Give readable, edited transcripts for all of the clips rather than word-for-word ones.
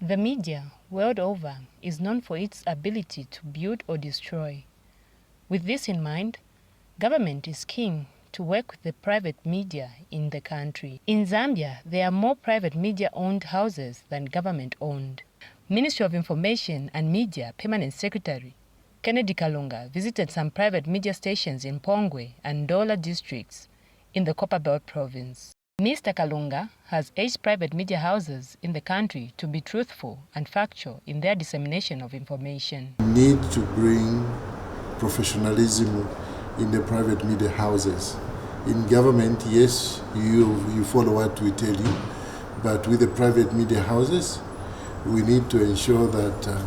The media, world over, is known for its ability to build or destroy. With this in mind, government is keen to work with the private media in the country. In Zambia, there are more private media-owned houses than government-owned. Ministry of Information and Media Permanent Secretary Kennedy Kalunga visited some private media stations in Pongwe and Ndola districts in the Copperbelt province. Mr. Kalunga has urged private media houses in the country to be truthful and factual in their dissemination of information. We need to bring professionalism in the private media houses. In government, yes, you follow what we tell you, but with the private media houses, we need to ensure that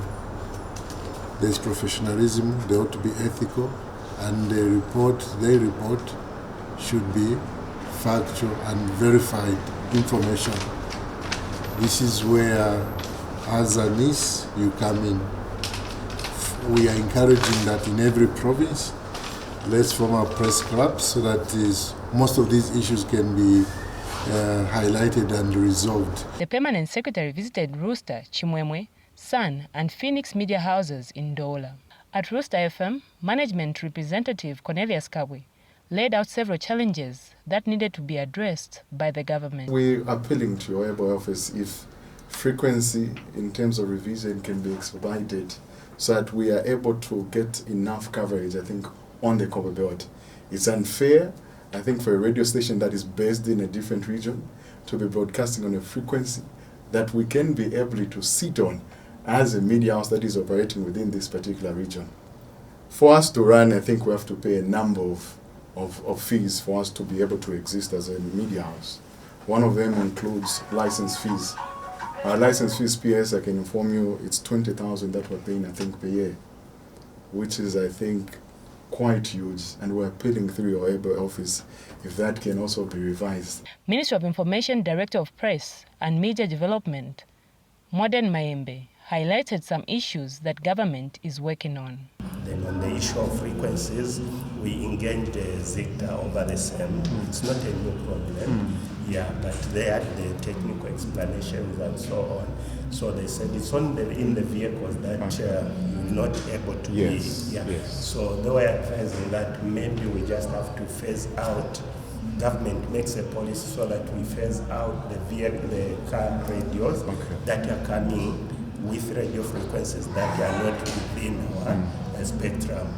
there's professionalism, they ought to be ethical, and they report should be factual and verified information. This is where, as a NIS, you come in. We are encouraging that in every province. Let's form a press club so that most of these issues can be highlighted and resolved. The Permanent Secretary visited Rooster, Chimwemwe, Sun and Phoenix media houses in Ndola. At Rooster FM, management representative Cornelius Kabwe laid out several challenges that needed to be addressed by the government. We're appealing to your able office if frequency in terms of revision can be expedited so that we are able to get enough coverage, I think, on the Copperbelt. It's unfair, I think, for a radio station that is based in a different region to be broadcasting on a frequency that we can be able to sit on as a media house that is operating within this particular region. For us to run, I think we have to pay a number of fees for us to be able to exist as a media house. One of them includes license fees. Our license fees, PS, I can inform you, it's 20,000 that we're paying, I think, per year, which is, I think, quite huge, and we're appealing through your able office if that can also be revised. Ministry of Information Director of Press and Media Development, Modern Mayembe, highlighted some issues that government is working on. Then on the issue of frequencies, we engaged ZICTA over the same. It's not a new problem, but they had the technical explanations and so on. So they said it's only in the vehicles that you're not able to be. So they were advising that maybe we just have to phase out. Government makes a policy so that we phase out the car radios that are coming with radio frequencies that are not within our spectrum.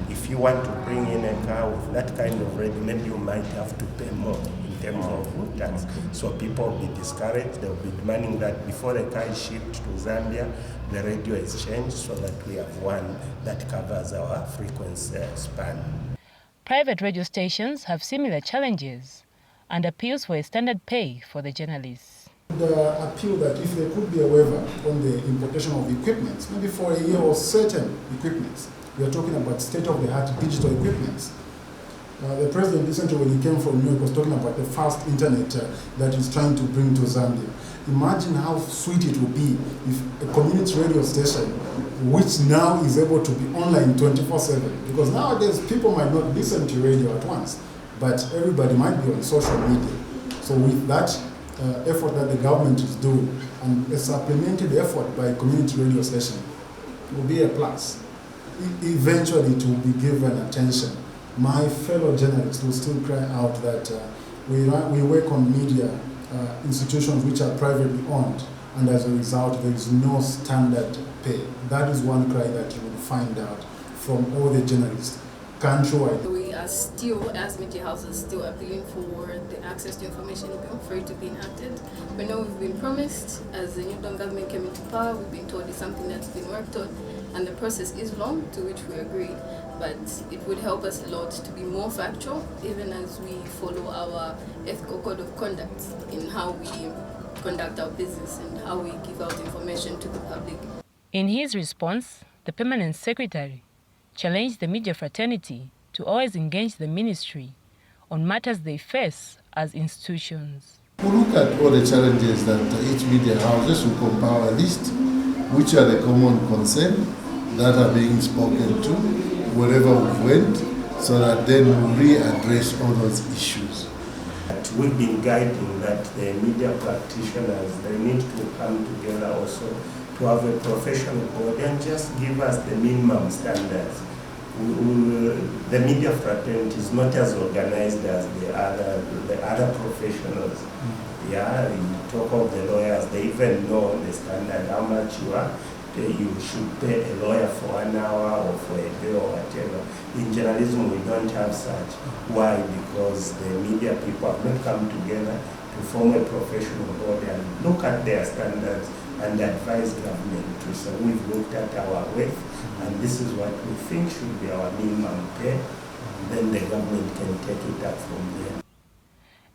If you want to bring in a car with that kind of radio, maybe you might have to pay more in terms of road tax. So people will be discouraged. They'll be demanding that before the car is shipped to Zambia, the radio is changed so that we have one that covers our frequency span. Private radio stations have similar challenges and appeals for a standard pay for the journalists. The appeal that if there could be a waiver on the importation of equipment, maybe for a year or certain equipments. We are talking about state-of-the-art digital equipments. The president recently, when he came from New York, was talking about the fast internet that he's trying to bring to Zambia. Imagine how sweet it would be if a community radio station, which now is able to be online 24/7, because nowadays people might not listen to radio at once, but everybody might be on social media. So with that effort that the government is doing, and a supplemented effort by a community radio station, will be a plus. Eventually it will be given attention. My fellow journalists will still cry out that we work on media institutions which are privately owned, and as a result there is no standard pay. That is one cry that you will find out from all the journalists countrywide. We are still, as media houses, still appealing for the access to information bill for it to be enacted. We know we've been promised, as the new government came into power, we've been told it's something that's been worked on, and the process is long, to which we agree, but it would help us a lot to be more factual, even as we follow our ethical code of conduct in how we conduct our business and how we give out information to the public. In his response, the Permanent Secretary challenged the media fraternity to always engage the ministry on matters they face as institutions. We look at all the challenges that each media houses will compile a list, which are the common concerns that are being spoken to wherever we went, so that then we readdress all those issues. But we've been guiding that the media practitioners, they need to come together also to have a professional board and just give us the minimum standards. The media fraternity is not as organized as the other professionals. Yeah, you talk of the lawyers, they even know the standard, how much you should pay a lawyer for an hour or for a day or whatever. In journalism, we don't have such. Why? Because the media people have not come together to form a professional board and look at their standards and advise government to say, we've looked at our work and this is what we think should be our minimum pay. Then the government can take it up from there.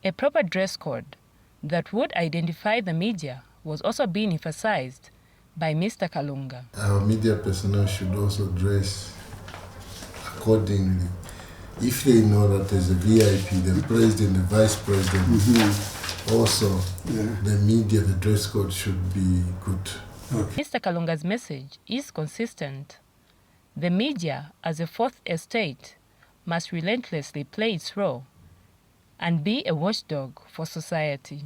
A proper dress code that would identify the media was also being emphasized by Mr. Kalunga. Our media personnel should also dress accordingly. If they know that there's a VIP, the president, the vice president, also the media, the dress code should be good. Okay. Mr. Kalunga's message is consistent. The media, as a fourth estate, must relentlessly play its role and be a watchdog for society.